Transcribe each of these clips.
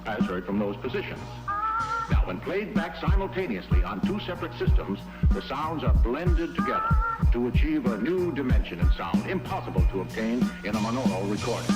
as heard from those positions. Now, when played back simultaneously on two separate systems, the sounds are blended together to achieve a new dimension in sound impossible to obtain in a monaural recording.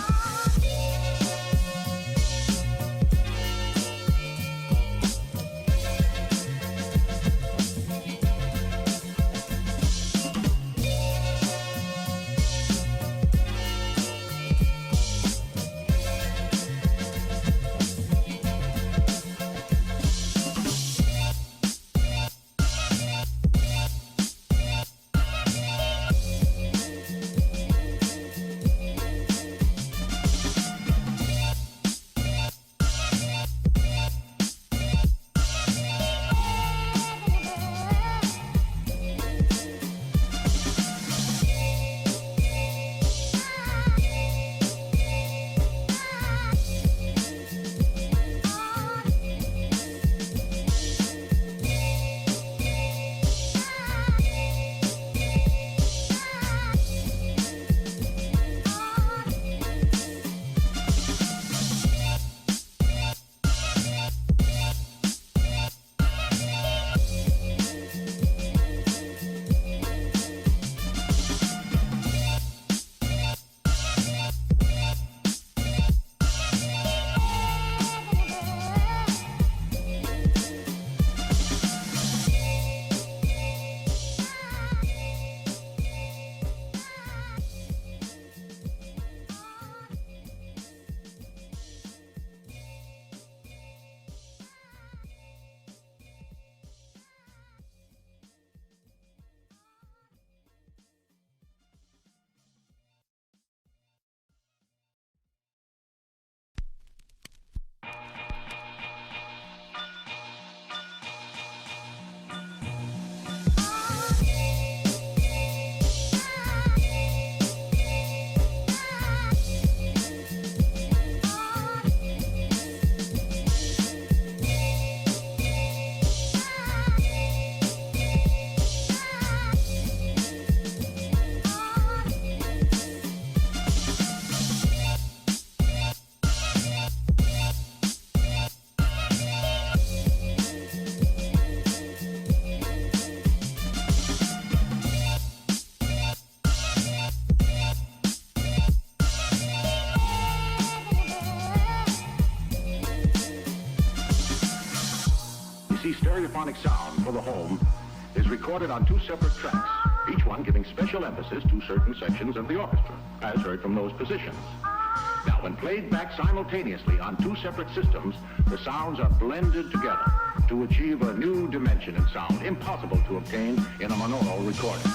Stereophonic sound for the home is recorded on two separate tracks, each one giving special emphasis to certain sections of the orchestra, as heard from those positions. Now, when played back simultaneously on two separate systems, the sounds are blended together to achieve a new dimension in sound impossible to obtain in a monaural recording.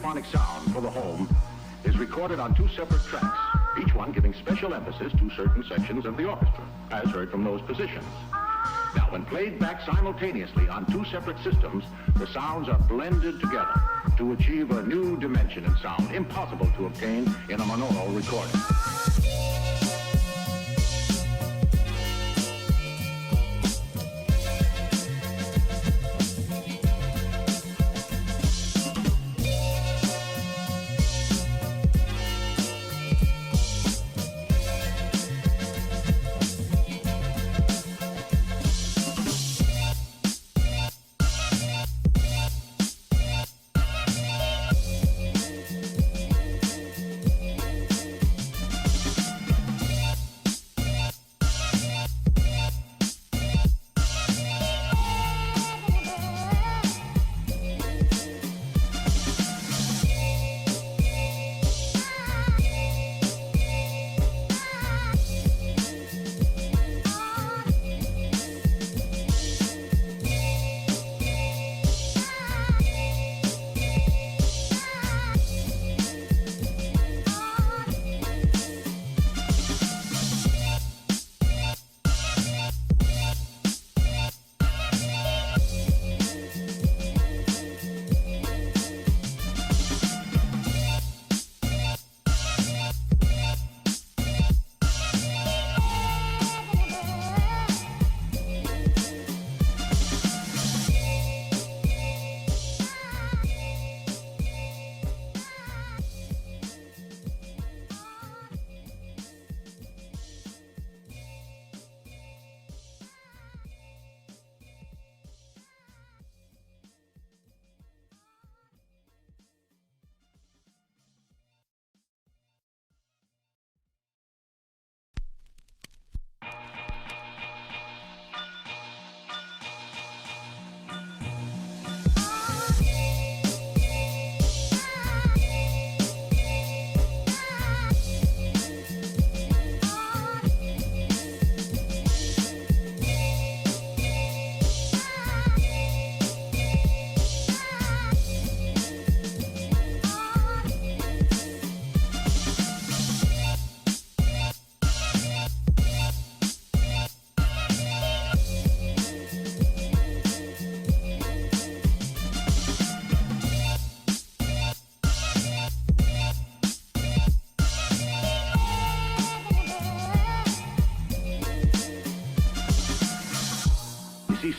stereophonic sound for the home is recorded on two separate tracks, each one giving special emphasis to certain sections of the orchestra, as heard from those positions. Now, when played back simultaneously on two separate systems, the sounds are blended together to achieve a new dimension in sound, impossible to obtain in a monaural recording.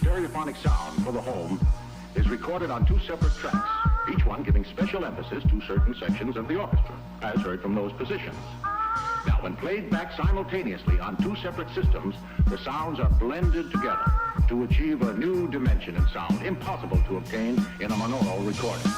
Stereophonic sound for the home is recorded on two separate tracks, each one giving special emphasis to certain sections of the orchestra, as heard from those positions. Now, when played back simultaneously on two separate systems, the sounds are blended together to achieve a new dimension in sound, impossible to obtain in a monaural recording.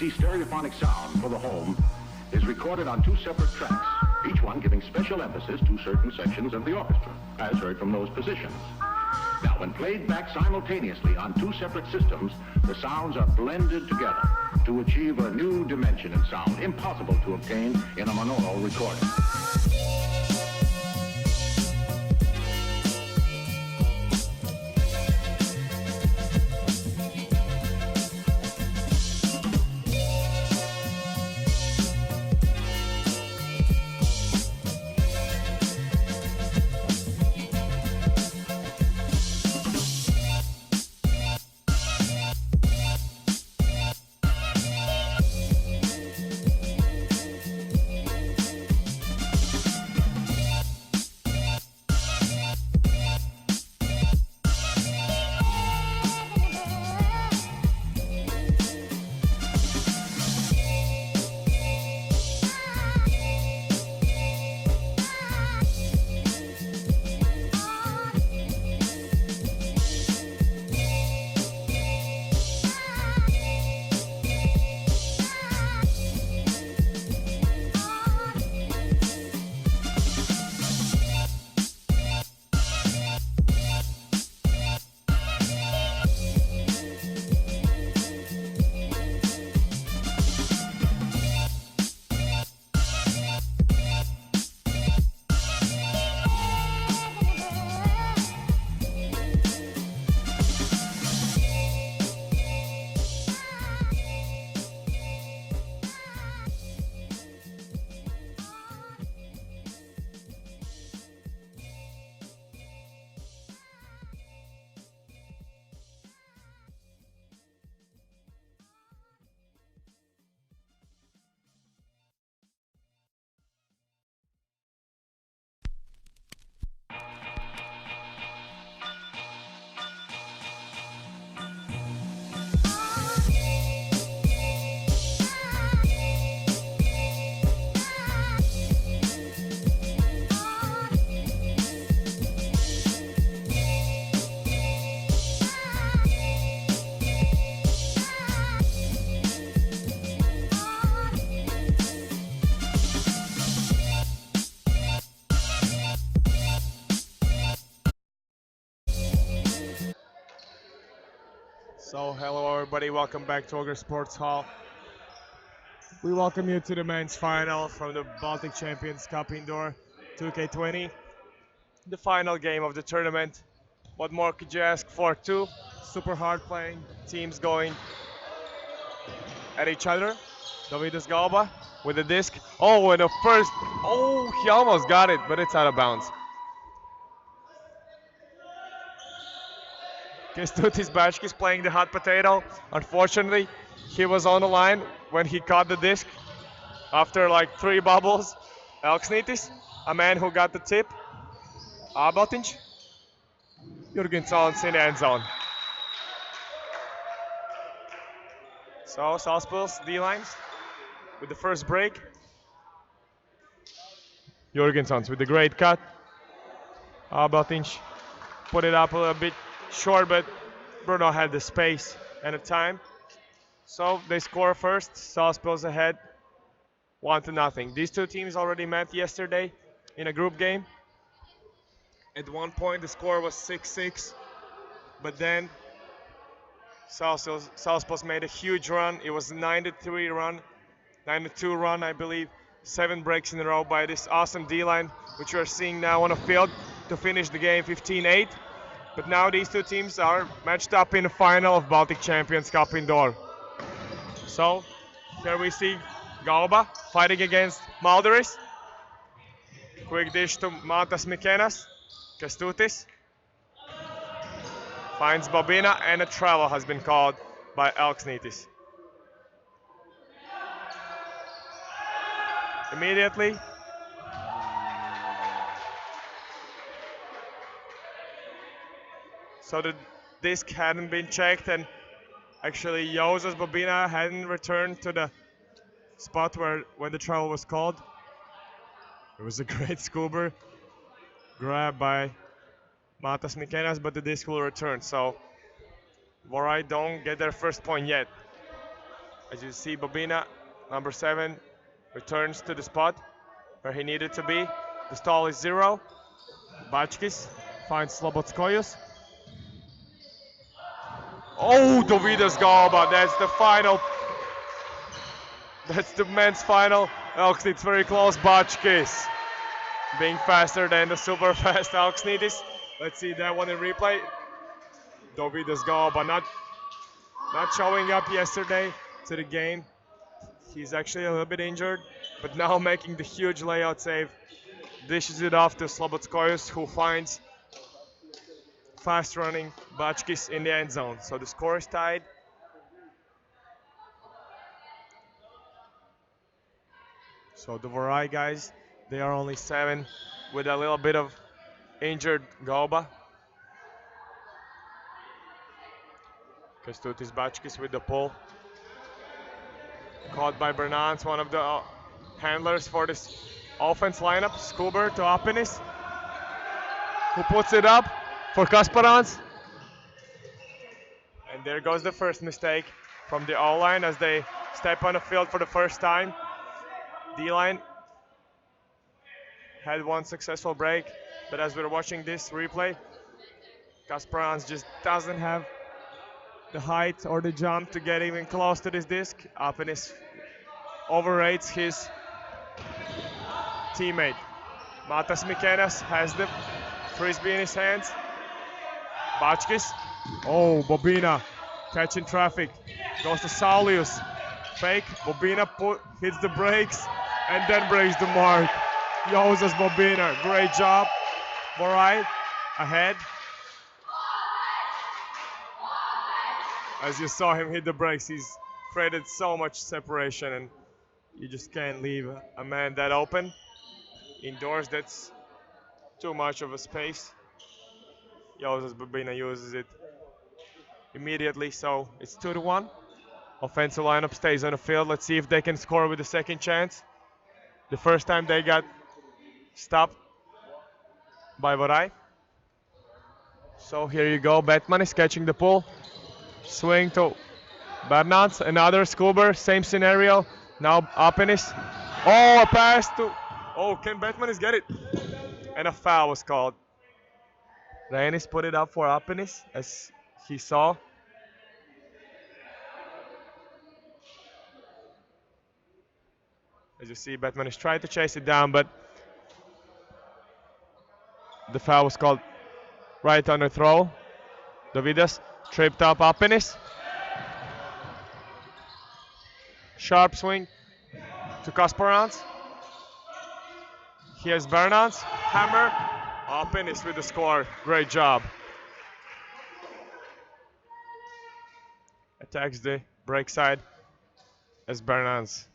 BUCCi stereophonic sound for the home is recorded on two separate tracks, each one giving special emphasis to certain sections of the orchestra, as heard from those positions. Now, when played back simultaneously on two separate systems, the sounds are blended together to achieve a new dimension in sound impossible to obtain in a monaural recording. So, hello everybody, welcome back to Ogre Sports Hall. We welcome you to the men's final from the Baltic Champions Cup Indoor 2K20, the final game of the tournament. What more could you ask for? Two super hard playing teams going at each other. Dovydas Galba with the disc. Oh, and the first, he almost got it, but it's out of bounds. Kęstutis Bačkis playing the hot potato. Unfortunately, he was on the line when he caught the disc after like 3 bubbles. Elksnītis, a man who got the tip. Ābotiņš, Jurgensons in the end zone. So, Salaspils D-lines with the first break. Jurgensons with the great cut. Ābotiņš put it up a little bit short, but Bruno had the space and the time. So they score first. Salaspils ahead, 1-0. These two teams already met yesterday in a group game. At one point the score was 6-6, but then Salaspils made a huge run. It was 9-2 run, I believe. 7 breaks in a row by this awesome D-line, which we are seeing now on the field to finish the game 15-8. But now these two teams are matched up in the final of Baltic Champions Cup Indoor. So here we see Galba fighting against Malderis. Quick dish to Mantas Mikenas. Kęstutis finds Bobina, and a travel has been called by Elksnītis. Immediately, so the disc hadn't been checked, and actually Josas Bobina hadn't returned to the spot when the travel was called. It was a great scuba grab by Mantas Mikenas, but the disc will return. So Vorai don't get their first point yet. As you see, Bobina, number 7, returns to the spot where he needed to be. The stall is 0. BUCCi finds Slobodskoyus. Oh, Dovydas Galba, that's the final. That's the men's final. Elksnītis very close. BUCCi being faster than the super fast Elksnītis. Let's see that one in replay. Dovydas Galba not showing up yesterday to the game. He's actually a little bit injured, but now making the huge layout save. Dishes it off to Slobodskoyus, who finds fast running BUCCi in the end zone. So the score is tied. So the Vorai guys, they are only 7 with a little bit of injured Galba. Kęstutis BUCCi with the pull. Caught by Bernans, one of the handlers for this offense lineup. Skuber to Apenis, who puts it up for Kasparans. And there goes the first mistake from the O-line as they step on the field for the first time. D-line had one successful break, but as we're watching this replay, Kasparans just doesn't have the height or the jump to get even close to this disc. Apenis overrates his teammate. Matas Mikenas has the Frisbee in his hands. BUCCi. Oh, Bobina catching traffic. Goes to Saulius. Fake. Bobina hits the brakes and then breaks the mark. Jozas Bobina. Great job. Vorai ahead. As you saw him hit the brakes, he's created so much separation, and you just can't leave a man that open. Indoors, that's too much of a space. Jozas Bobina uses it immediately, so it's 2-1. Offensive lineup stays on the field. Let's see if they can score with the second chance. The first time they got stopped by Vorai. So here you go, Batman is catching the pull. Swing to Bernans, another Skuber, same scenario. Now Apenis. Oh, a pass to. Oh, can Batmanis get it? And a foul was called. Rainis put it up for Apenis, as he saw. As you see, Batmanis tried to chase it down, but the foul was called right on the throw. Dovydas tripped up Apenis. Sharp swing to Kasparans. Here's Bernans. Hammer. Apenis with the score. Great job. Attacks the break side as Bernans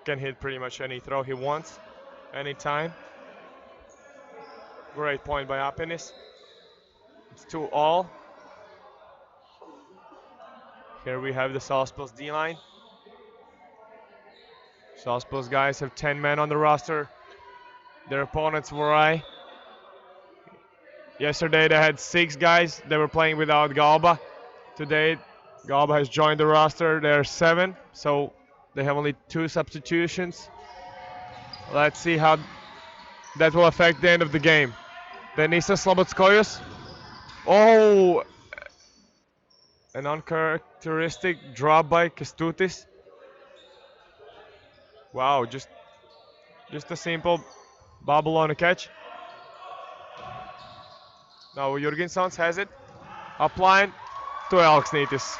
can hit pretty much any throw he wants, anytime. Great point by Apenis. It's 2-all. Here we have the Salisbury's D-line. Salisbury's guys have 10 men on the roster. Their opponents Vorai. Yesterday they had 6 guys. They were playing without Galba. Today Galba has joined the roster. There are 7, so they have only 2 substitutions. Let's see how that will affect the end of the game. Denisa Slobodskoyus. Oh, an uncharacteristic drop by Kęstutis. Wow, just a simple bobble on a catch. Now Jurgensons has it. Upline to Elksnītis.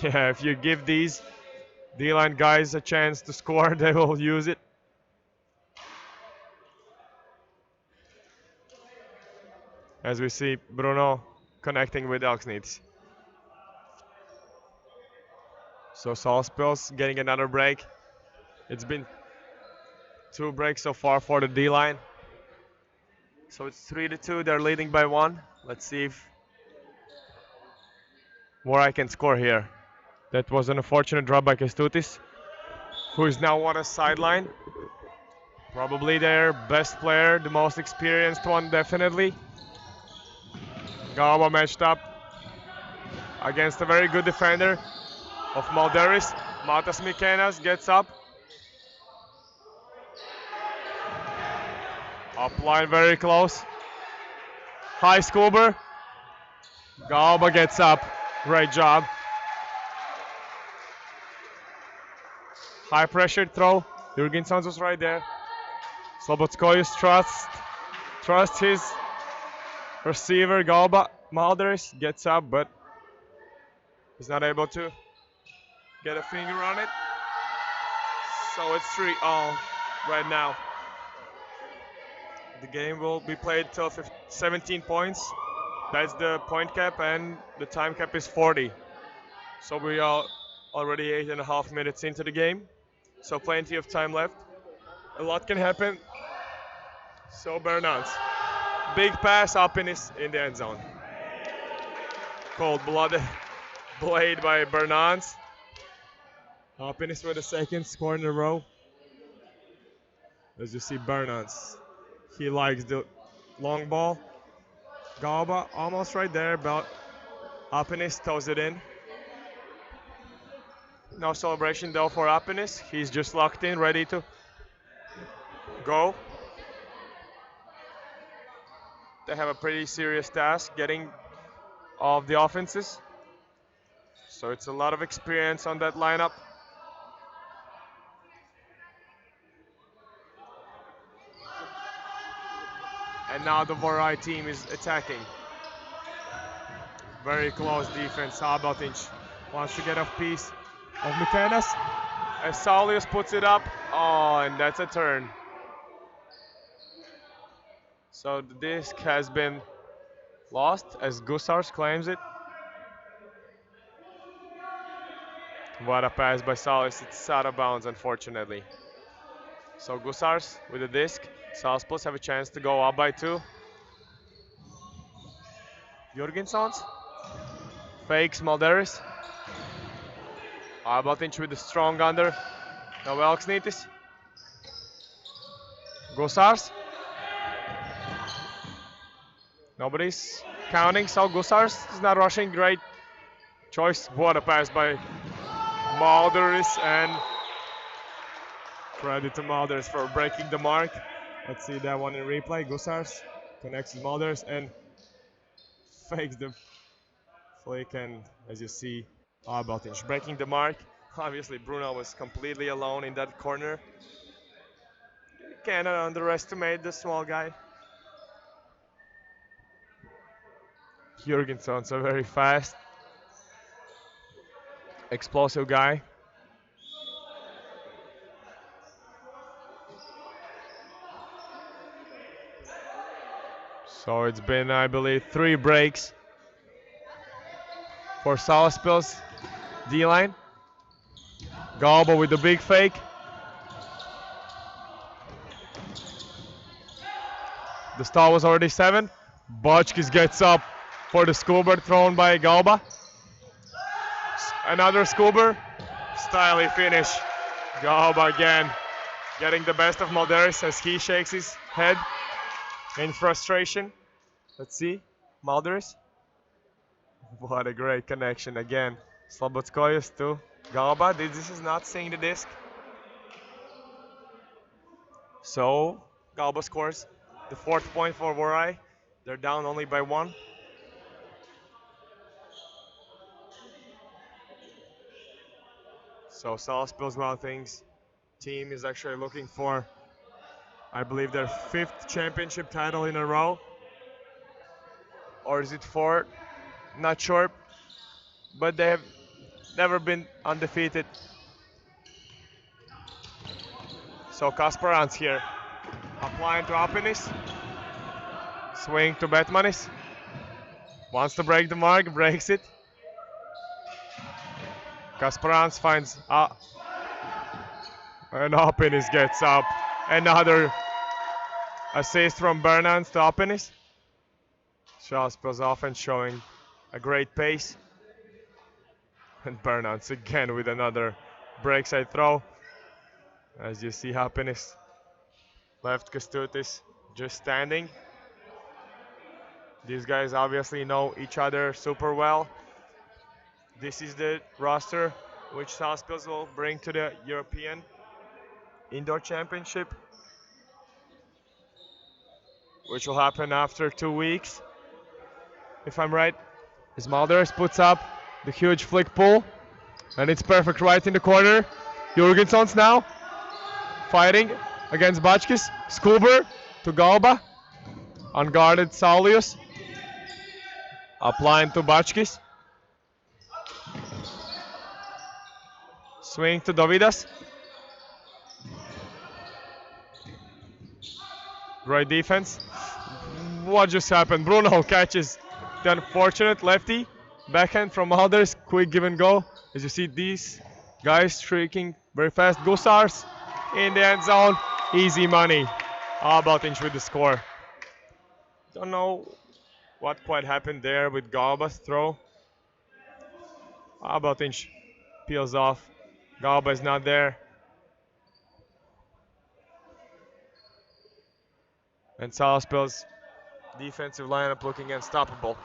Yeah, if you give these D-line guys a chance to score, they will use it. As we see Bruno connecting with Elksnītis. So Salisbury's getting another break. It's been 2 breaks so far for the D-line. So it's 3-2, they're leading by 1. Let's see if Vorai can score here. That was an unfortunate drop by Kęstutis, who is now on a sideline. Probably their best player, the most experienced one, definitely. Galba matched up against a very good defender of Malderis. Matas Mikenas gets up. Up line very close. High Skuber. Galba gets up. Great job. High pressure throw. Jurgensons was right there. Slobodskoyus trusts his receiver. Galba Malderis gets up, but he's not able to get a finger on it. So it's 3-all right now. The game will be played till 17 points. That's the point cap, and the time cap is 40. So we are already 8.5 minutes into the game. So plenty of time left. A lot can happen. So Bernans. Big pass up in the end zone. Cold-blooded blade by Bernans. Hoppinis with the second score in a row. As you see, Bernans. He likes the long ball. Galba almost right there, but Hoppinis throws it in. No celebration though for Hoppinis. He's just locked in, ready to go. They have a pretty serious task getting all of the offenses. So it's a lot of experience on that lineup. And now the Vorai team is attacking. Very close defense. Sabatinch wants to get a piece of Mikenas. As Saulius puts it up. Oh, and that's a turn. So the disc has been lost as Gusars claims it. What a pass by Saulius. It's out of bounds, unfortunately. So Gusars with the disc. Salzburg have a chance to go up by 2. Jurgensons fakes Malderis. Albatinch with the strong under. Now Elksnitis. Gusars. Nobody's counting, so Gusars is not rushing. Great choice. What a pass by Malderis, and credit to Malderis for breaking the mark. Let's see that one in replay. Gusars connects with Malderis and fakes the flick, and as you see, Albatinch breaking the mark. Obviously, Bruno was completely alone in that corner. You cannot underestimate the small guy. Jurgenson's a very fast, explosive guy. So it's been, I believe, 3 breaks for Salaspil's D-line. Galba with the big fake. The stall was already 7. Bochkis gets up for the Skuber thrown by Galba. Another Skuber. Stylish finish. Galba again getting the best of Malderis as he shakes his head in frustration. Let's see. Malderis. What a great connection again. Slobodskoyus to Galba. This is not seeing the disc. So Galba scores the 4th point for Vorai. They're down only by 1. So Salaspil's Wild Things team is actually looking for, I believe, their 5th championship title in a row. Or is it 4? Not sure. But they have never been undefeated. So Kasparans here. Applying to Hoppinis. Swing to Betmanis. Wants to break the mark, breaks it. Kasparans finds and Hoppinis gets up. Another assist from Bernans to Hoppinis. Salaspil's offense showing a great pace. And Bernans again with another breakside throw. As you see, Hoppinis left Kestutis just standing. These guys obviously know each other super well. This is the roster which Salaspils will bring to the European Indoor Championship, which will happen after 2 weeks, if I'm right. As Malders puts up the huge flick pull, and it's perfect right in the corner. Jurgensons now fighting against Bachkis. Skuber to Galba. Unguarded Saulius. Applying to Bachkis. Swing to Dovidas. Great defense. What just happened? Bruno catches the unfortunate lefty. Backhand from Malders. Quick give and go. As you see these guys streaking very fast. Gusars in the end zone. Easy money. Albatinch with the score. Don't know what quite happened there with Galba's throw. Albatinch peels off. Galba is not there. And Salaspils defensive lineup looking unstoppable.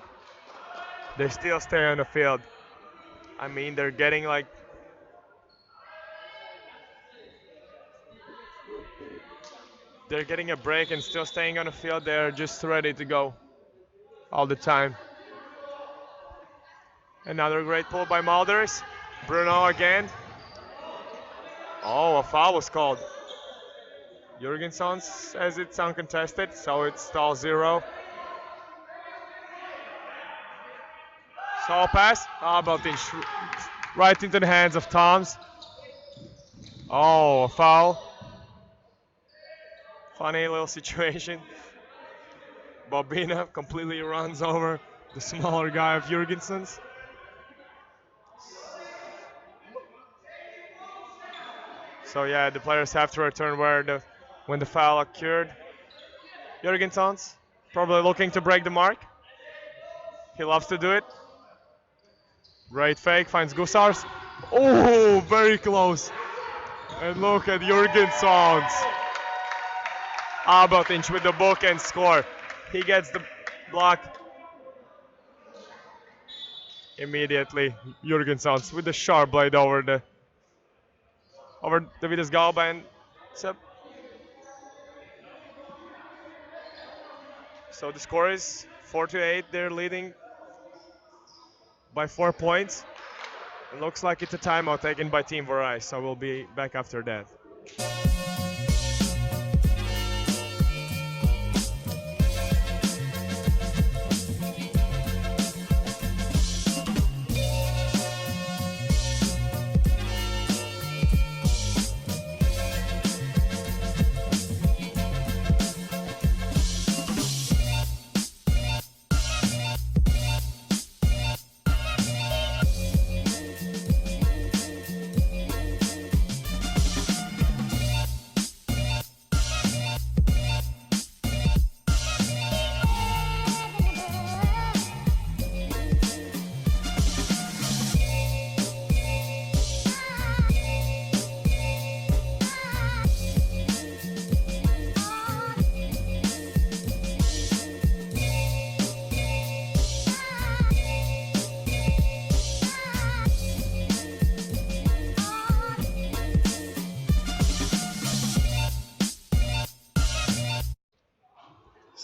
They still stay on the field. I mean, they're getting like they're getting a break and still staying on the field. They're just ready to go all the time. Another great pull by Malders. Bruno again. Oh, a foul was called. Jurgenson says it's uncontested, so it's stall 0. Saw pass. How about this? Right into the hands of Toms. Oh, a foul. Funny little situation. Bobina completely runs over the smaller guy of Jurgenson's. So yeah, the players have to return when the foul occurred. Jurgensons probably looking to break the mark. He loves to do it. Great fake, finds Gusars. Oh, very close. And look at Jurgensons. Albatinch with the bookend score. He gets the block immediately. Jurgensons with the sharp blade over Davidas Galba and Seb. So the score is 4-8. They're leading by 4 points. It looks like it's a timeout taken by Team Vorai, so we'll be back after that.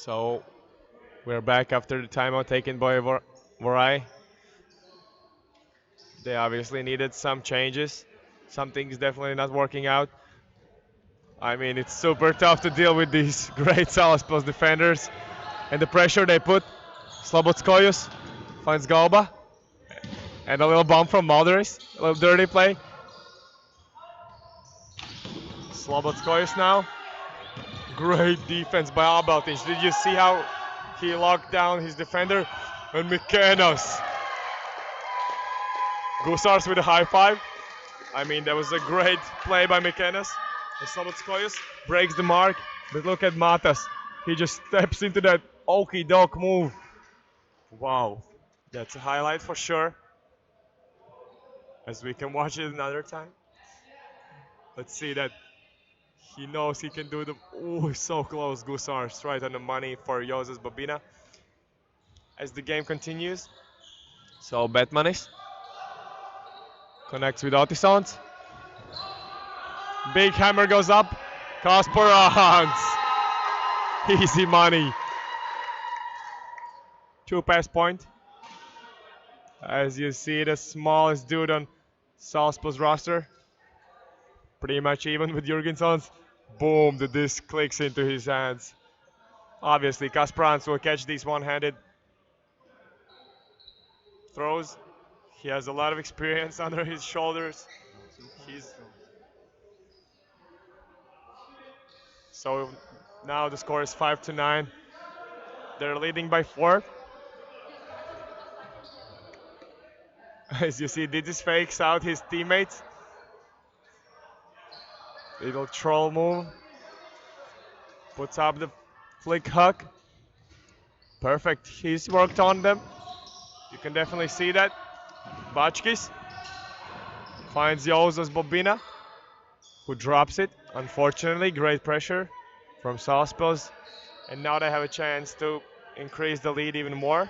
So we're back after the timeout taken by Vorai. They obviously needed some changes. Something's definitely not working out. I mean, it's super tough to deal with these great Salaspils defenders and the pressure they put. Slobodskoyus finds Galba. And a little bump from Malders. A little dirty play. Slobodskoyus now. Great defense by Albatinch. Did you see how he locked down his defender? And Mikenas. Gusars with a high five. I mean, that was a great play by Mikenas. And Slobodskoyus breaks the mark. But look at Matas. He just steps into that okie doke move. Wow. That's a highlight for sure. As we can watch it another time. Let's see that. He knows he can do the. Oh, so close. Gusars right on the money for Joses Bobina. As the game continues. So, bet monies. Connects with Otisons. Big hammer goes up. Kasper runs. Easy money. 2-pass point. As you see, the smallest dude on Salzburg's roster. Pretty much even with Jurgenson's. Boom, the disc clicks into his hands. Obviously, Kasprans will catch these one-handed throws. He has a lot of experience under his shoulders. So now the score is 5-9. They're leading by 4. As you see, Didis fakes out his teammates. Little troll move. Puts up the flick hook. Perfect. He's worked on them. You can definitely see that. BUCCi finds Jozas Bobina, who drops it. Unfortunately, great pressure from Salzburg. And now they have a chance to increase the lead even more.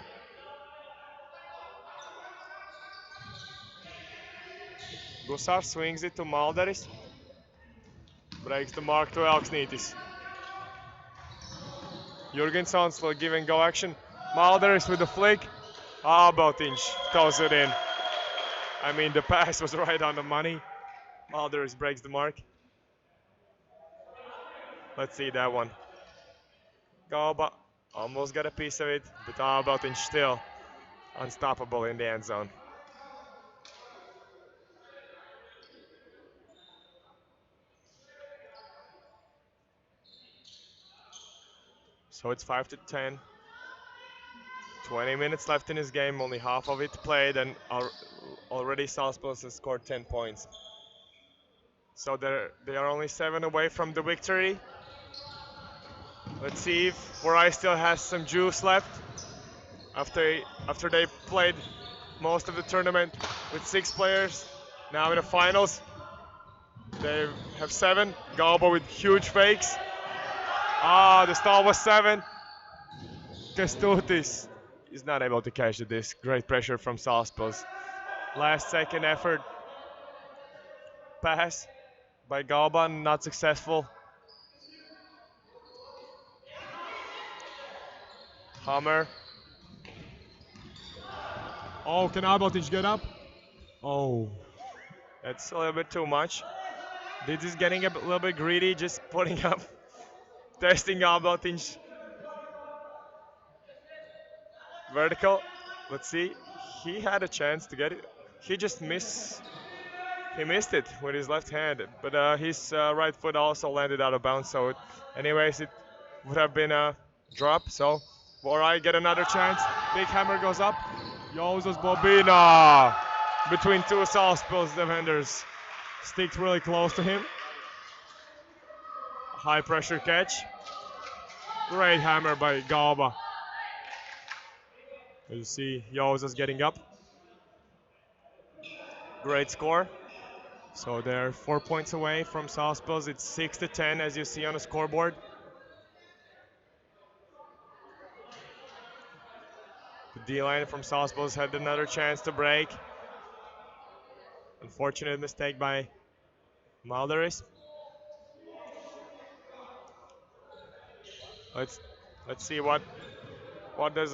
Gusar swings it to Malderis. Breaks the mark to Elksnītis. Jurgenson still giving go action. Malderis with the flick. Baltinch throws it in. I mean, the pass was right on the money. Malderis breaks the mark. Let's see that one. Galba almost got a piece of it, but Baltinch still unstoppable in the end zone. So it's 5-10. 20 minutes left in this game, only half of it played, and already Salzburg has scored 10 points. So they are only 7 away from the victory. Let's see if Vorai still has some juice left after they played most of the tournament with 6 players. Now in the finals, they have 7. Galba with huge fakes. The stall was 7. Kestutis is not able to catch the disc. Great pressure from Salzburg. Last second effort pass by Galba, not successful. Hammer. Oh, can Albertich get up? Oh, that's a little bit too much. This is getting a little bit greedy, just putting up, testing Albertich. Vertical. Let's see. He had a chance to get it. He just missed. He missed it with his left hand, but his right foot also landed out of bounds. So, anyways, it would have been a drop. So, Vorai get another chance. Big hammer goes up. Jozas Bobina between 2 Salzburg defenders. Sticked really close to him. High pressure catch. Great hammer by Galba. As you see, Jozas getting up. Great score. So they're 4 points away from Salzburg. It's 6-10 as you see on the scoreboard. The D-line from Salzburg had another chance to break. Unfortunate mistake by Malderis. Let's see what does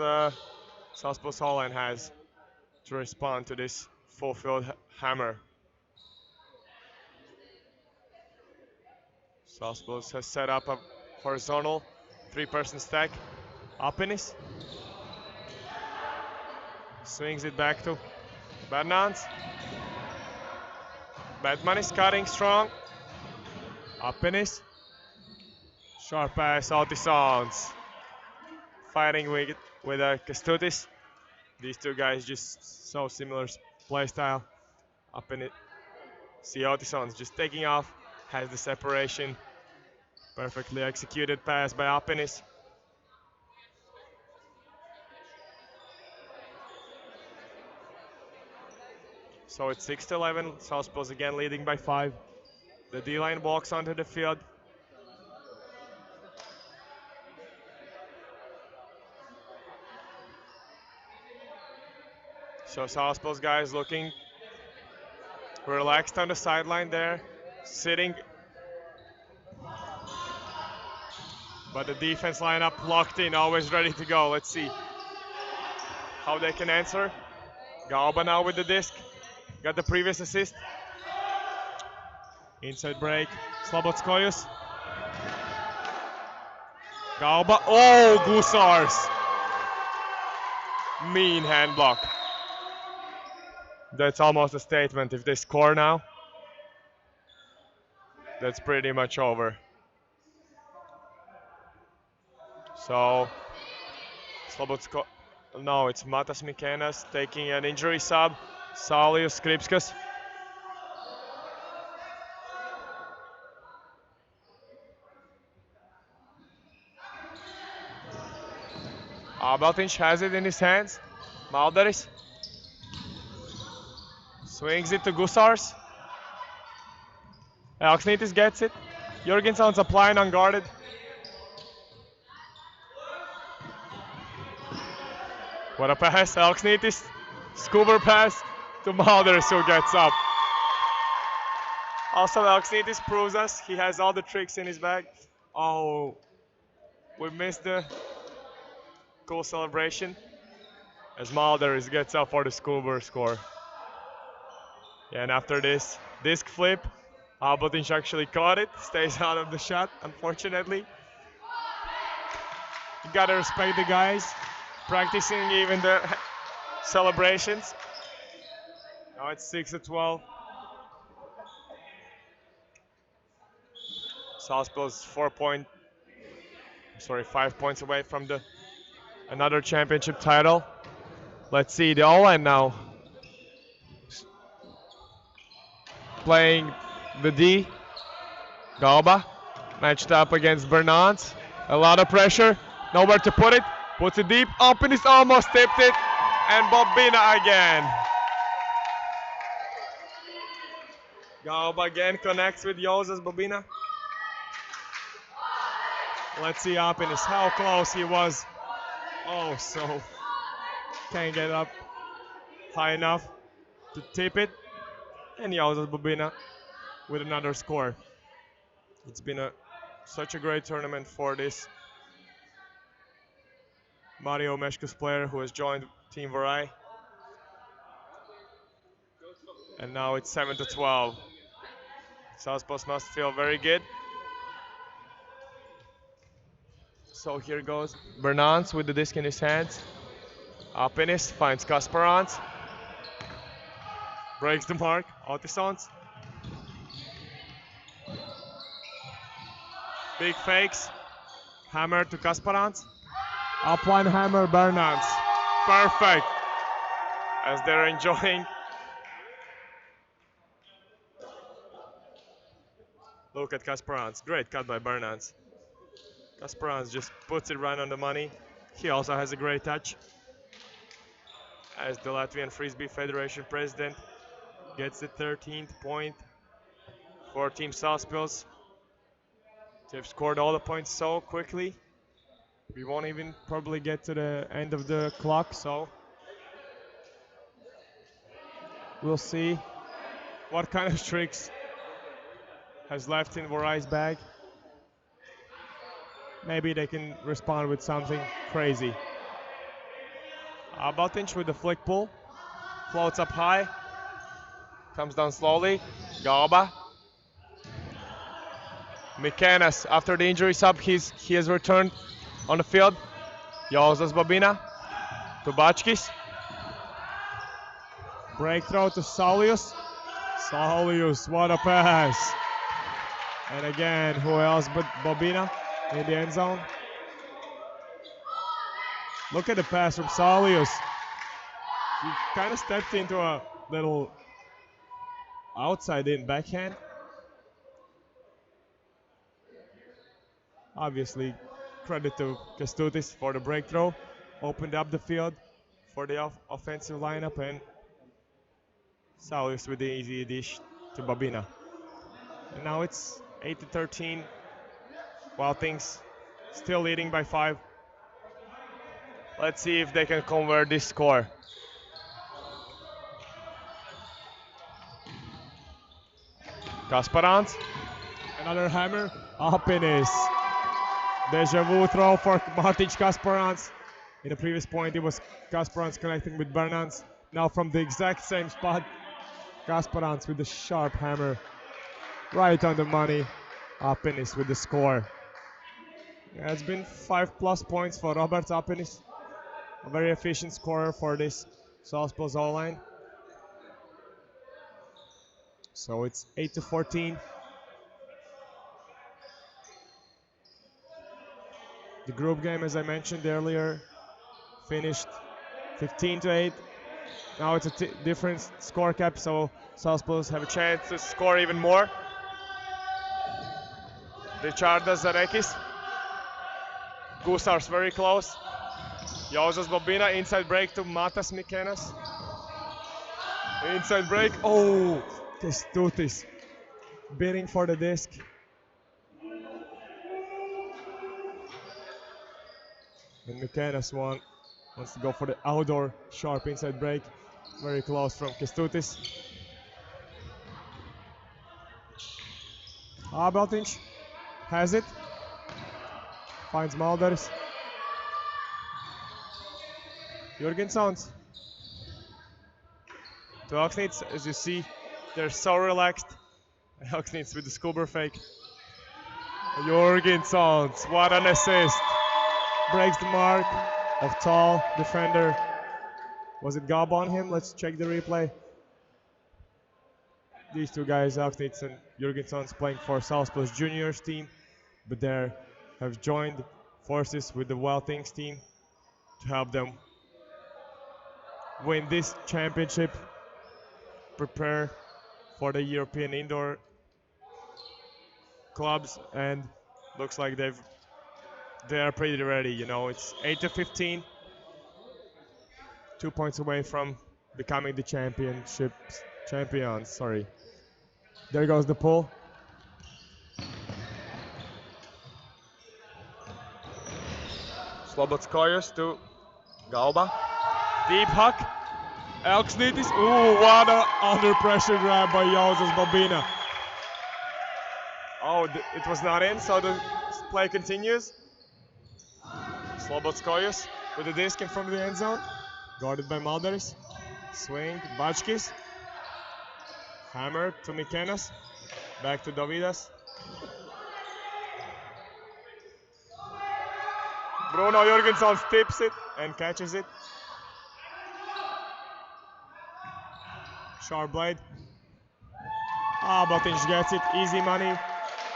Salzburg Holland has to respond to this fulfilled hammer. Salzburg has set up a horizontal 3-person stack. Apenis swings it back to Bernans. Batman is cutting strong. Apenis. Sharp pass, Altisons. Fighting with Kestutis. These 2 guys just so similar play style. Apenis. See Altisons just taking off. Has the separation. Perfectly executed pass by Apenis. So it's 6-11. Salzburg again leading by 5. The D-line walks onto the field. So Salzburg guys looking Relaxed on the sideline there, sitting. But the defense lineup locked in, always ready to go. Let's see how they can answer. Galba now with the disc. Got the previous assist. Inside break. Slobodskoyus. Galba. Oh, Gusars. Mean hand block. That's almost a statement. If they score now, that's pretty much over. So, Slobodsko. No, it's Matas Mikenas taking an injury sub. Saulijus Skripskas. Abaltinch has it in his hands. Maldaris swings it to Gusars. Elksnitis gets it. Jorgensen's applying unguarded. What a pass, Elksnitis. Scuba pass to Maldaris, who gets up. Also, Elksnitis proves us he has all the tricks in his bag. Oh, we missed the cool celebration as Maldaris gets up for the Scuba score. Yeah, and after this disc flip, Abaltinch actually caught it, stays out of the shot, unfortunately. You gotta respect the guys, practicing even the celebrations. Now it's 6-12. Southpill's 5 points away from another championship title. Let's see the O-line now. Playing the D. Galba matched up against Bernans. A lot of pressure, nowhere to put it. Puts it deep, up and he's almost tipped it. And Bobina again. Galba again connects with Josas Bobina. Let's see Apinis, how close he was. Oh, so can't get up high enough to tip it. And Josas Bobina with another score. It's been such a great tournament for this Mario Meshkus player who has joined Team Vorai. And now it's 7-12. Southpaws must feel very good. So here goes Bernans with the disc in his hands. Apinis finds Kasparans. Breaks the mark. Otisons. Big fakes. Hammer to Kasparans. Up one hammer, Bernans. Perfect. As they're enjoying. Look at Kasparans. Great cut by Bernans. Kasparans just puts it right on the money. He also has a great touch. As the Latvian Frisbee Federation president gets the 13th point for Team Southpills. They've scored all the points so quickly. We won't even probably get to the end of the clock, so we'll see what kind of tricks has left in Vorai's bag. Maybe they can respond with something crazy. Abaltinch with the flick pull. Floats up high. Comes down slowly. Galba. Mikenas, after the injury sub, he has returned on the field. Josas Bobina to Bachkis. Break throw to Saulijus. Saulijus, what a pass. And again, who else but Bobina in the end zone? Look at the pass from Saulijus. He kind of stepped into a little outside in backhand. Obviously, credit to Kestutis for the break throw. Opened up the field for the offensive lineup, and Saulijus with the easy dish to Bobina. And now it's 8-13. While things still leading by 5. Let's see if they can convert this score. Kasparāns. Another hammer. Up in his. Deja vu throw for Mārtiņš Kasparāns. In the previous point, it was Kasparāns connecting with Bernāns. Now from the exact same spot, Kasparāns with the sharp hammer. Right on the money. Apenis with the score. Yeah, it's been 5+ points for Roberts Apenis. A very efficient scorer for this Salaspils O-line. So it's 8-14. The group game, as I mentioned earlier, finished 15-8. Now it's a different score cap, so Salaspils have a chance to score even more. Richardas Zarekis. Gusars very close. Jāuzas Bobina, inside break to Matas Mikenas. Inside break, oh! Kestutis bidding for the disc. And Mikenas wants to go for the outdoor sharp inside break. Very close from Kestutis. Abeltiņš has it. Finds Malders. Jurgensons. To Elksnīts, as you see, they're so relaxed. Elksnīts with the Skuber fake. Jurgensons, what an assist. Breaks the mark of tall defender. Was it Gob on him? Let's check the replay. These two guys, Elksnīts and Jurgensons, playing for Salaspils Juniors team, but they have joined forces with the Weltings team to help them win this championship, prepare for the European indoor clubs, and looks like they are pretty ready. You know, it's 8-15, 2 points away from becoming the champions. Sorry. There goes the pull. Slobodskojus to Galba. Deep huck. Elksnītis. Ooh, what a under pressure grab by Jāuzas Bobina. Oh, it was not in, so the play continues. Slobodskojus with the disc in front of the end zone. Guarded by Malders. Swing, BUCCi. Hammer to Mikenas. Back to Dovidas. Bruno Jurgensons tips it and catches it. Sharp blade. Botinch gets it. Easy money.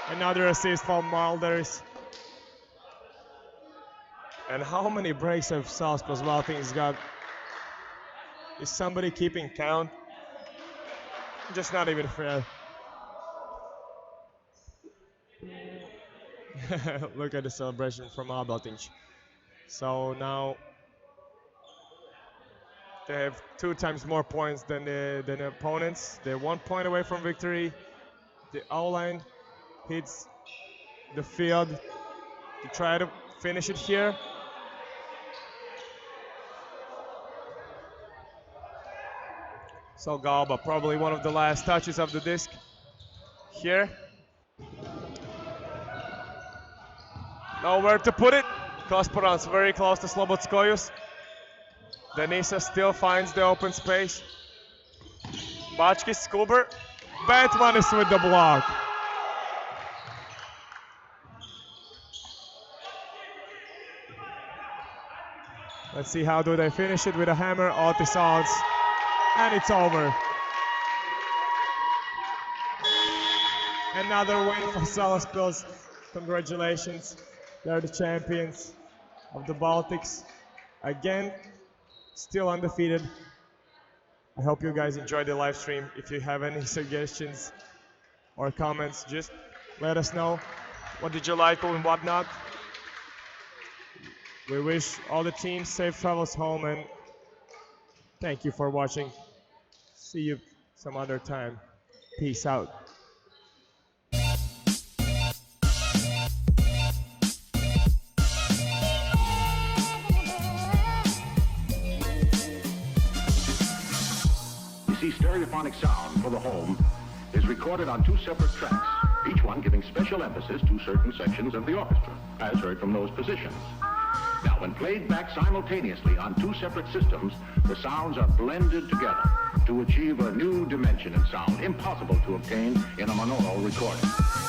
Another assist from Malders. And how many breaks have Salaspils Weltings got? Is somebody keeping count? Just not even fair. Look at the celebration from Abeltiņš. So now they have 2 times more points than the opponents. They're 1 point away from victory. The O-line hits the field to try to finish it here. So Galba, probably one of the last touches of the disc here. Nowhere to put it. Kasparāns very close to Slobodskojus. Denisa still finds the open space. BUCCi, Skuber. Batmanis with the block. Let's see how do they finish it with a hammer. Otisons. And it's over. Another win for Salaspils. Congratulations. They're the champions of the Baltics. Again, still undefeated. I hope you guys enjoyed the live stream. If you have any suggestions or comments, just let us know. What did you like and what not? We wish all the teams safe travels home, and thank you for watching. See you some other time. Peace out. You see, stereophonic sound for the home is recorded on two separate tracks, each one giving special emphasis to certain sections of the orchestra, as heard from those positions. Now, when played back simultaneously on two separate systems, the sounds are blended together to achieve a new dimension in sound impossible to obtain in a monaural recording.